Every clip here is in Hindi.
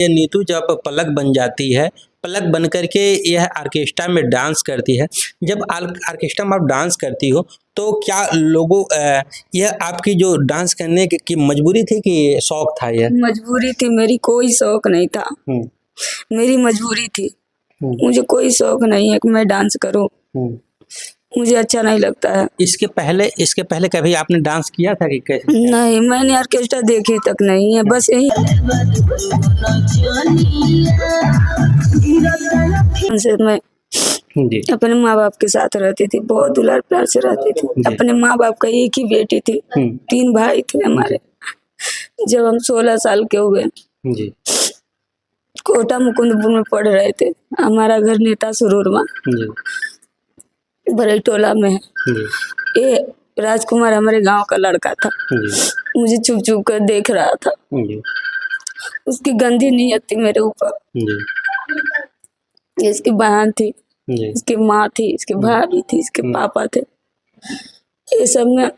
ये नीतू जब पलक बन जाती है, पलक बन करके यह ऑर्केस्ट्रा में डांस करती है। जब ऑर्केस्ट्रा में आप डांस करती हो तो क्या लोगों यह आपकी जो डांस करने की मजबूरी थी कि शौक था यह? मजबूरी थी मेरी, कोई शौक नहीं था। मेरी मजबूरी थी। मुझे कोई शौक नहीं है कि मैं डांस करूं। मुझे अच्छा नहीं लगता है। इसके पहले कभी आपने डांस किया था कि कैसे? नहीं, मैंने ऑर्केस्ट्रा देखे तक नहीं है। बस यही से मैं जी अपने माँ बाप के साथ रहती थी, बहुत दुलार प्यार से रहती थी। अपने माँ बाप का एक ही बेटी थी, 3 भाई थे हमारे। जब हम 16 साल के हुए, जी कोटा मुकुंदपुर में पढ़ रहे थे। हमारा घर नेता सुरूरमा जी बरईटोला में है। जी ये राजकुमार हमारे गांव का लड़का था। जी मुझे छुप छुप कर देख रहा था। जी उसकी गंदी नीयत थी मेरे ऊपर। जी इसकी बहन थी, जी इसकी माँ थी, इसके भाभी थी, इसके पापा थे। ये सब में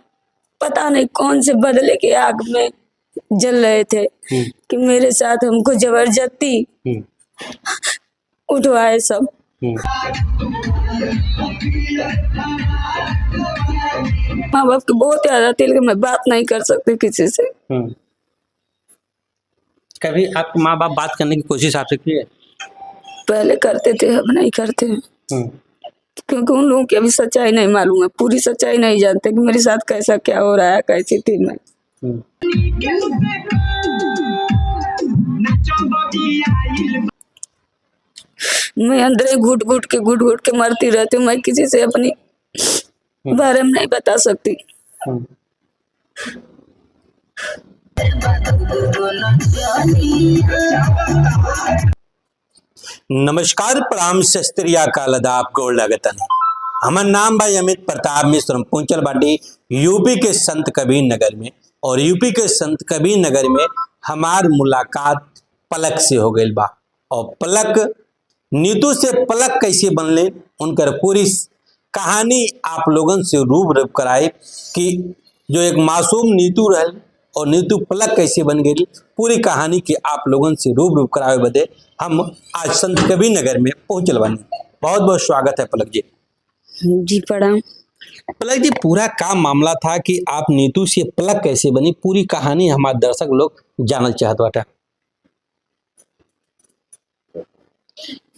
पता नहीं कौन से बदले के आग में जल रहे थे कि मेरे साथ हमको जबरदस्ती उठवाए सब। माँ बाप की बहुत याद आती है, लेकिन मैं बात नहीं कर सकती किसी से। कभी आपके माँ बाप बात करने की कोशिश आपसे की है? पहले करते थे, अब नहीं करते हैं। क्योंकि उन लोगों की अभी सच्चाई नहीं मालूम है, पूरी सच्चाई नहीं जानते कि मेरे साथ कैसा क्या हो रहा है, कैसी थी मैं। मैं अंदर ही घुट घुट के मरती रहती हूँ। मैं किसी से अपनी बारे में नहीं बता सकती। नमस्कार, प्रणाम, सत श्री अकाल, आदाब, गोड़ लगतन। हमार नाम भाई अमित प्रताप मिश्र, पहुंचल बाटी यूपी के संत कबीर नगर में। और यूपी के संत कबीर नगर में हमार मुलाकात पलक से हो गई बा। और पलक नीतू से पलक कैसे बनले उनकर पूरी कहानी आप लोगन से रूबरू कराए कि जो एक मासूम नीतू रहल और नीतू पलक कैसे बन गई, पूरी कहानी की आप लोगन से रूबरू करावे बदे हम आज संत कबीर नगर में पहुंचल बानी। बहुत बहुत स्वागत है पलक जी। जी प्रणाम। पलक जी, पूरा काम मामला था कि आप नीतू से पलक कैसे बनी, पूरी कहानी हमारे दर्शक लोग जानना चाहत बाटा।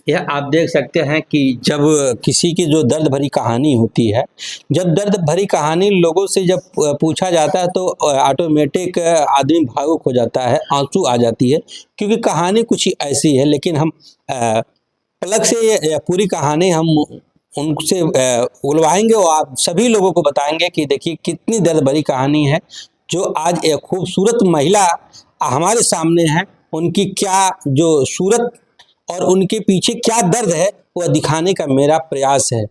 यह आप देख सकते हैं कि जब किसी की जो दर्द भरी कहानी होती है, जब दर्द भरी कहानी लोगों से जब पूछा जाता है तो ऑटोमेटिक आदमी भावुक हो जाता है, आंसू आ जाती है, क्योंकि कहानी कुछ ऐसी है। लेकिन हम पलक से ये पूरी कहानी हम उनसे उलवाएंगे और आप सभी लोगों को बताएंगे कि देखिए कितनी दर्द भरी कहानी है। जो आज एक खूबसूरत महिला हमारे सामने है, उनकी क्या जो सूरत और उनके पीछे क्या दर्द है वह दिखाने का मेरा प्रयास है।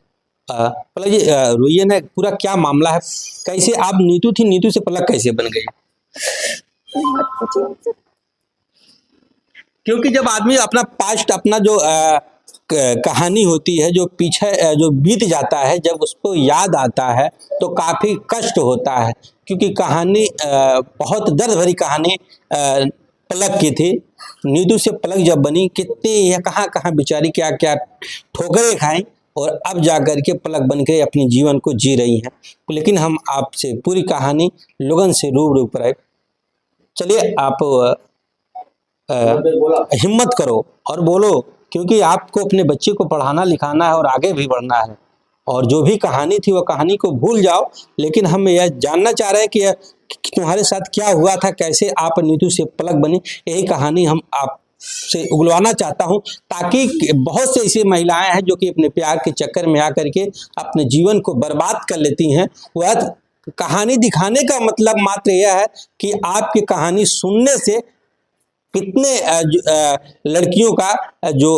पलक जी, रोइए ना, पूरा क्या मामला है, कैसे आप नीतू थी, नीतू से पलक कैसे बन गई? क्योंकि जब आदमी अपना पास्ट, अपना जो कहानी होती है, जो पीछे जो बीत जाता है, जब उसको याद आता है तो काफी कष्ट होता है। क्योंकि कहानी बहुत दर्द भरी कहानी पलक की थी। नीतू से पलक जब बनी, कितनी यह कहाँ कहाँ बेचारी क्या क्या ठोकरें खाई और अब जाकर के पलक बन के अपने जीवन को जी रही हैं। लेकिन हम आपसे पूरी कहानी लोगन से रूबरू कराए। चलिए, आप हिम्मत करो और बोलो, क्योंकि आपको अपने बच्चे को पढ़ाना लिखाना है और आगे भी बढ़ना है। और जो भी कहानी थी वह कहानी को भूल जाओ, लेकिन हम यह जानना चाह रहे हैं कि तुम्हारे साथ क्या हुआ था, कैसे आप नीतू से पलक बनी। यही कहानी हम आपसे उगलवाना चाहता हूं, ताकि बहुत से ऐसी महिलाएं हैं जो कि अपने प्यार के चक्कर में आकर के अपने जीवन को बर्बाद कर लेती हैं। वह कहानी दिखाने का मतलब मात्र यह है कि आपकी कहानी सुनने से कितने लड़कियों का जो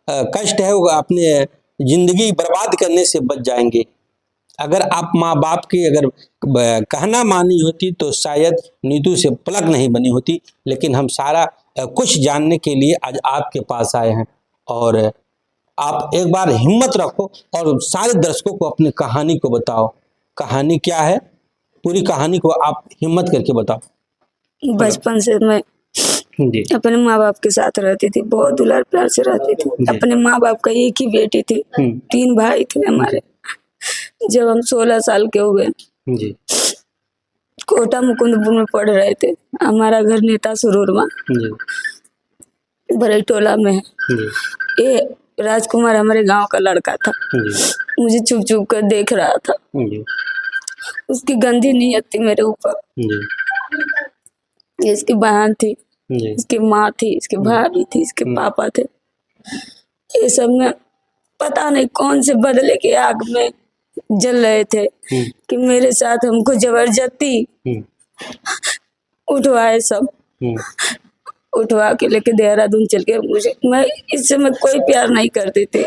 कष्ट है वो अपने जिंदगी बर्बाद करने से बच जाएंगे। अगर आप माँ बाप की अगर कहना मानी होती तो शायद नीतू से पलक नहीं बनी होती। लेकिन हम सारा कुछ जानने के लिए आज आपके पास आए हैं। और आप एक बार हिम्मत रखो और सारे दर्शकों को अपनी कहानी को बताओ। कहानी क्या है, पूरी कहानी को आप हिम्मत करके बताओ। बचपन से मैं जी अपने माँ बाप के साथ रहती थी, बहुत दुलार प्यार से रहती थी। जी। अपने माँ बाप का एक ही बेटी थी, 3 भाई थे हमारे। जब हम 16 साल के हुए, जी कोटा मुकुंदपुर में पढ़ रहे थे। हमारा घर नेता सुरूर में जी बरईटोला में है। जी ये राजकुमार हमारे गांव का लड़का था, जी मुझे छुप छुप कर देख रहा था। जी उसकी गंदी नीयत थी मेरे ऊपर। जी ये इसकी बहन थी, जी इसकी माँ थी, इसके भाभी थी, इसके पापा थे। ये सब में पता नहीं कौन से बदले के आग में जल रहे थे कि मेरे साथ हमको जबरदस्ती उठवाए सब। उठवा के लेके देहरादून चल के, मैं इससे मैं कोई प्यार नहीं करती थी,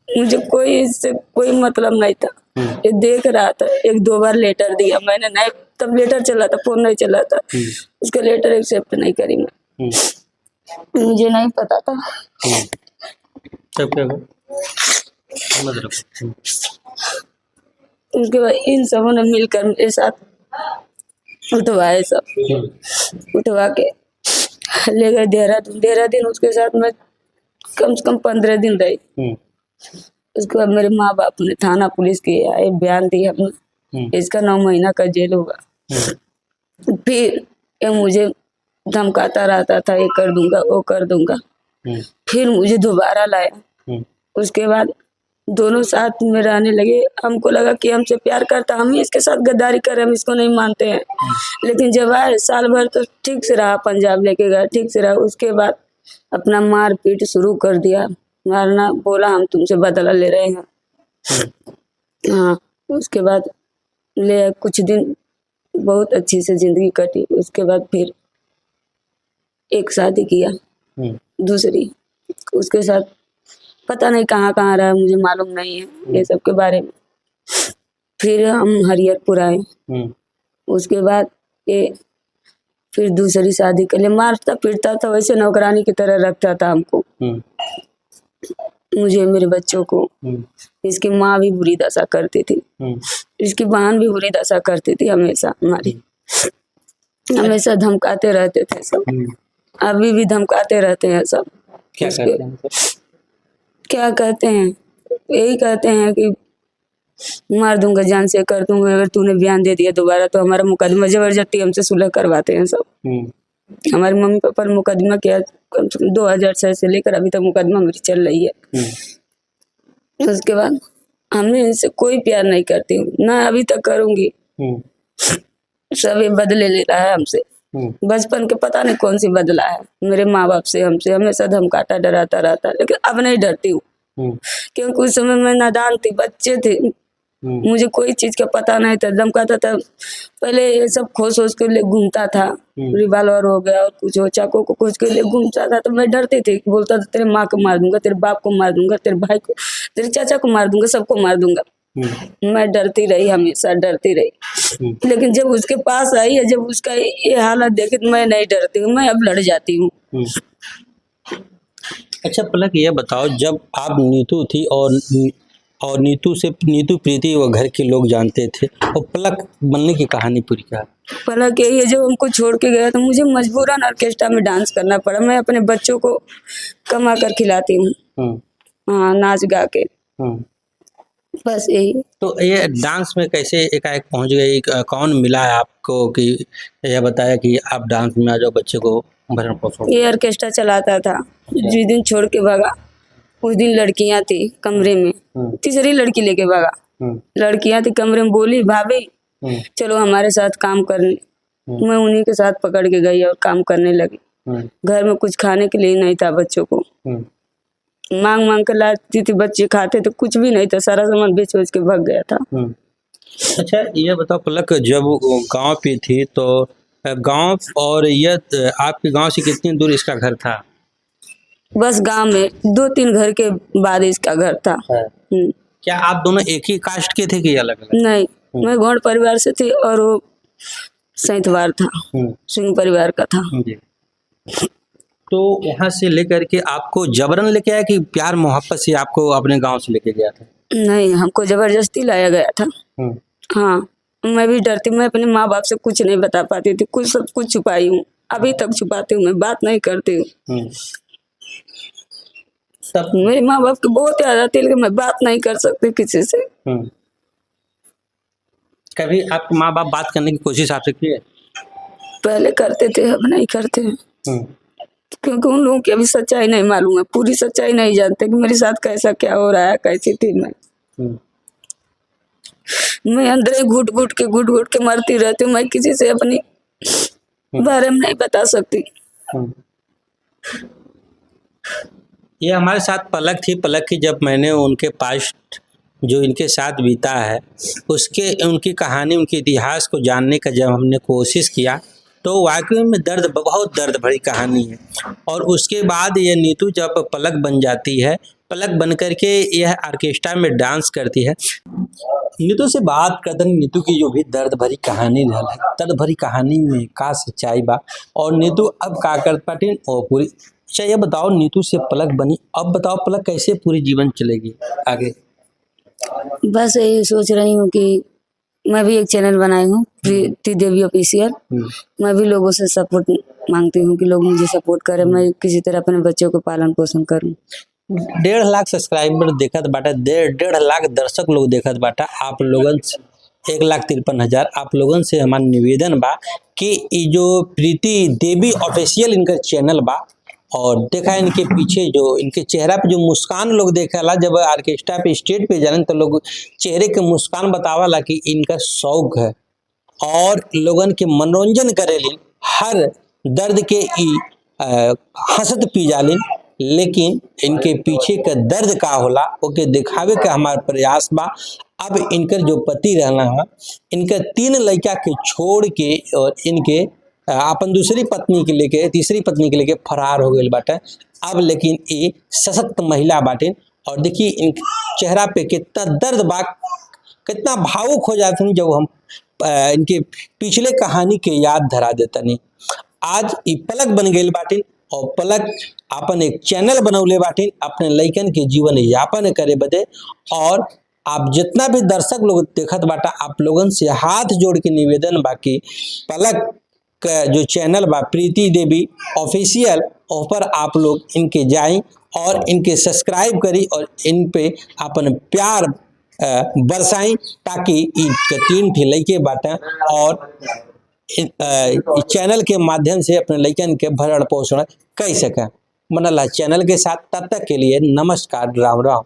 मुझे कोई इससे कोई मतलब नहीं था। ये देख रहा था, 1-2 बार लेटर दिया मैंने, नहीं तब लेटर चला था, फोन नहीं चला था। उसका लेटर एक्सेप्ट नहीं करी मैं, मुझे नहीं पता था। तब क्या हुआ? समझ रहा हूँ। उसके बाद इन सबों ने मिलकर मेरे साथ उठवाए सब, उठवा के ले गए देहरादून। देहरादून उसके साथ मैं कम से कम 15 दिन रही। उसके बाद मेरे माँ बाप ने थाना पुलिस के आए, बयान दिया हमने, इसका 9 महीना का जेल होगा। फिर ये मुझे धमकाता रहता था, ये कर दूंगा, वो कर दूंगा। फिर मुझे दोबारा लाया। उसके बाद दोनों साथ में रहने लगे। हमको लगा कि हमसे प्यार करता, हम ही इसके साथ गद्दारी कर रहे, हम इसको नहीं मानते हैं। लेकिन जब आए साल भर तो ठीक से रहा, पंजाब लेके गया, ठीक से रहा। उसके बाद अपना मार पीट शुरू कर दिया, मारना, बोला हम तुमसे बदला ले रहे हैं। हाँ, उसके बाद ले कुछ दिन बहुत अच्छी से जिंदगी कटी। उसके बाद फिर एक शादी किया, दूसरी, उसके साथ पता नहीं कहाँ कहाँ रहा, मुझे मालूम नहीं है ये सब के बारे में। फिर हम हरिहरपुर आए। उसके बाद ये फिर दूसरी शादी कर लिया। मारता पीटता था, वैसे नौकरानी की तरह रखता था हमको, मुझे, मेरे बच्चों को। इसकी माँ भी बुरी दशा करती थी, इसकी बहन भी बुरी दशा करती थी। हमेशा हमारी हमेशा धमकाते रहते थे सब, अभी भी धमकाते रहते हैं सब। क्या कहते हैं? क्या कहते हैं? यही कहते हैं कि मार दूंगा, जान से कर दूंगा, अगर तूने बयान दे दिया दोबारा तो हमारा मुकदमा, जबरदस्ती हमसे सुलह करवाते हैं सब। हमारे मम्मी पापा ने मुकदमा किया, कम से कम 2006 से लेकर अभी तक मुकदमा मेरी चल रही है। उसके बाद हमने इनसे कोई प्यार नहीं करती हूँ, ना अभी तक करूंगी। सब ये बदले ले रहा है हमसे, बचपन के पता नहीं कौन सी बदला है मेरे माँ बाप से, हमसे हमेशा धमकाता, डराता रहता। लेकिन अब नहीं डरती हूँ, क्योंकि उस समय मैं नादान थी, बच्चे थे, मुझे कोई चीज का पता नहीं था। धमकाता था, पहले ये सब खोज खोज के लिए घूमता था, रिवाल्वर हो गया और कुछ हो, चाकू को खोज के लिए घूमता था। तो मैं डरती थी, बोलता था तेरे माँ को मार दूंगा, तेरे बाप को मार दूंगा, तेरे भाई को, तेरे चाचा को मार दूंगा, सबको मार दूंगा। मैं डरती रही, हमेशा डरती रही। लेकिन जब उसके पास आई है, जब उसका ये हालत देखे तो मैं नहीं डरती हूँ, मैं अब लड़ जाती हूँ। अच्छा पलक, ये बताओ, जब आप नीतू थी और नीतू प्रीति वो घर के लोग जानते थे, और पलक बनने की कहानी पूरी क्या? पलक यही है, जब हमको छोड़ के गया तो मुझे मजबूरन ऑर्केस्ट्रा में डांस करना पड़ा। मैं अपने बच्चों को कमा कर खिलाती हूँ, हाँ, नाच गा के, बस यही। तो ये डांस में कैसे एकाएक पहुंच गई? कौन मिला है आपको कि यह बताया कि आप डांस में आ जाओ, बच्चे को भरण पोषण? ये ऑर्केस्ट्रा चलाता था, जिस दिन छोड़ के भागा उस दिन लड़कियां थी कमरे में, तीसरी लड़की लेके भागा। लड़कियां थी कमरे में, बोली भाभी चलो हमारे साथ काम करने। मैं उन्हीं के साथ पकड़ के गई और काम करने लगी। घर में कुछ खाने के लिए नहीं था, बच्चों को मांग मांग कर लाती थी, बच्चे खाते तो कुछ भी नहीं था, सारा सामान बेच बेच के भाग गया था। अच्छा ये बताओ पलक, जब गांव पे थी तो गांव और यह आपके गांव से कितनी दूर इसका घर था? बस गांव में 2-3 घर के बाद इसका घर था। क्या आप दोनों एक ही कास्ट के थे कि अलग अलग? नहीं, मैं गौड़ परिवार से थी और वो सैंतवार था, सिंह परिवार का था। तो वहाँ से लेकर के आपको जबरन लेके आया कि प्यार मोहब्बत से आपको अपने गांव से लेके गया था? नहीं, हमको जबरदस्ती लाया गया था। हाँ, मैं भी डरती, मैं अपने माँ बाप से कुछ नहीं बता पाती थी, कुछ सब कुछ छुपाई हूँ। अभी तक छुपाती हूँ, मैं बात नहीं करती हूँ। तब मेरे माँ बाप की बहुत याद आती है, लेकिन मैं बात नहीं कर सकती किसी से। कभी आपके माँ बाप बात करने की कोशिश आपसे की है? पहले करते थे, अब नहीं करते हैं, क्योंकि उन लोगों की अभी सच्चाई नहीं मालूम है, पूरी सच्चाई नहीं जानते कि मेरे साथ कैसा क्या हो रहा है, कैसी थी मैं अंदर ही घुट घुट के मरती रहती हूँ। मैं किसी से अपनी बारे में नहीं बता सकती। ये हमारे साथ पलक थी। पलक की जब मैंने उनके पास्ट जो इनके साथ बीता है उसके उनकी कहानी, उनके इतिहास को जानने का जब हमने कोशिश किया तो वाकई में बहुत दर्द भरी कहानी है। और उसके बाद ये नीतू जब पलक बन जाती है, पलक बन करके यह ऑर्केस्ट्रा में डांस करती है। नीतू से बात करते नीतू की जो भी दर्द भरी कहानी है, दर्द भरी कहानी में का सच्चाई बा और नीतू अब का कर पाटी और पूरी। अच्छा ये बताओ, नीतू से पलक बनी, अब बताओ पलक कैसे पूरी जीवन चलेगी आगे? बस यही सोच रही हूँ कि मैं भी एक चैनल बनाई हूँ, प्रीति देवी ऑफिशियल। मैं भी लोगों से सपोर्ट मांगती हूँ कि लोग मुझे सपोर्ट करें, मैं किसी तरह अपने बच्चों को पालन पोषण करूँ। 1.5 लाख सब्सक्राइबर देखत बाटा, 1.5 लाख दर्शक लोग देखत बाटा। आप लोगन 1,53,000 आप लोगन से हमारा निवेदन बा कि ये जो प्रीति देवी ऑफिशियल इनका चैनल बा और देखा इनके पीछे जो इनके चेहरा पे जो मुस्कान लोग देखेला, जब ऑर्केस्ट्रा पे स्टेज पे जाने तो लोग चेहरे के मुस्कान बतावाला कि इनका शौक है और लोगन के मनोरंजन करेलिन, हर दर्द के हंसत पी जालिन। लेकिन इनके पीछे का दर्द का होला ओके दिखावे का हमारा प्रयास बा। अब इनकर जो पति रहना है, इनका 3 लड़का के छोड़ के और इनके अपन दूसरी पत्नी के लेके, तीसरी पत्नी के लेके फरार हो गए बाटे। अब लेकिन ये सशक्त महिला बाटे और देखिए इन चेहरा पे कितना दर्द बा, कितना भावुक हो जाते हैं जब हम इनके पिछले कहानी के याद धरा देता नहीं। आज ये पलक बन गई बाटिन और पलक अपन एक चैनल बनौले बाटिन अपने लइकन के जीवन यापन करे बदे। और आप जितना भी दर्शक लोग देखत बाटा, आप लोगन से हाथ जोड़ के निवेदन बाकी पलक का जो चैनल बा प्रीति देवी ऑफिशियल, ऊपर आप लोग इनके जाएं और इनके सब्सक्राइब करी और इन पे अपन प्यार बरसाई ताकि इनके 3 ठे लइके बाटा और चैनल के माध्यम से अपने लइकन के भरण पोषण कर सकें। मनला चैनल के साथ, तब तक के लिए नमस्कार, राम राम।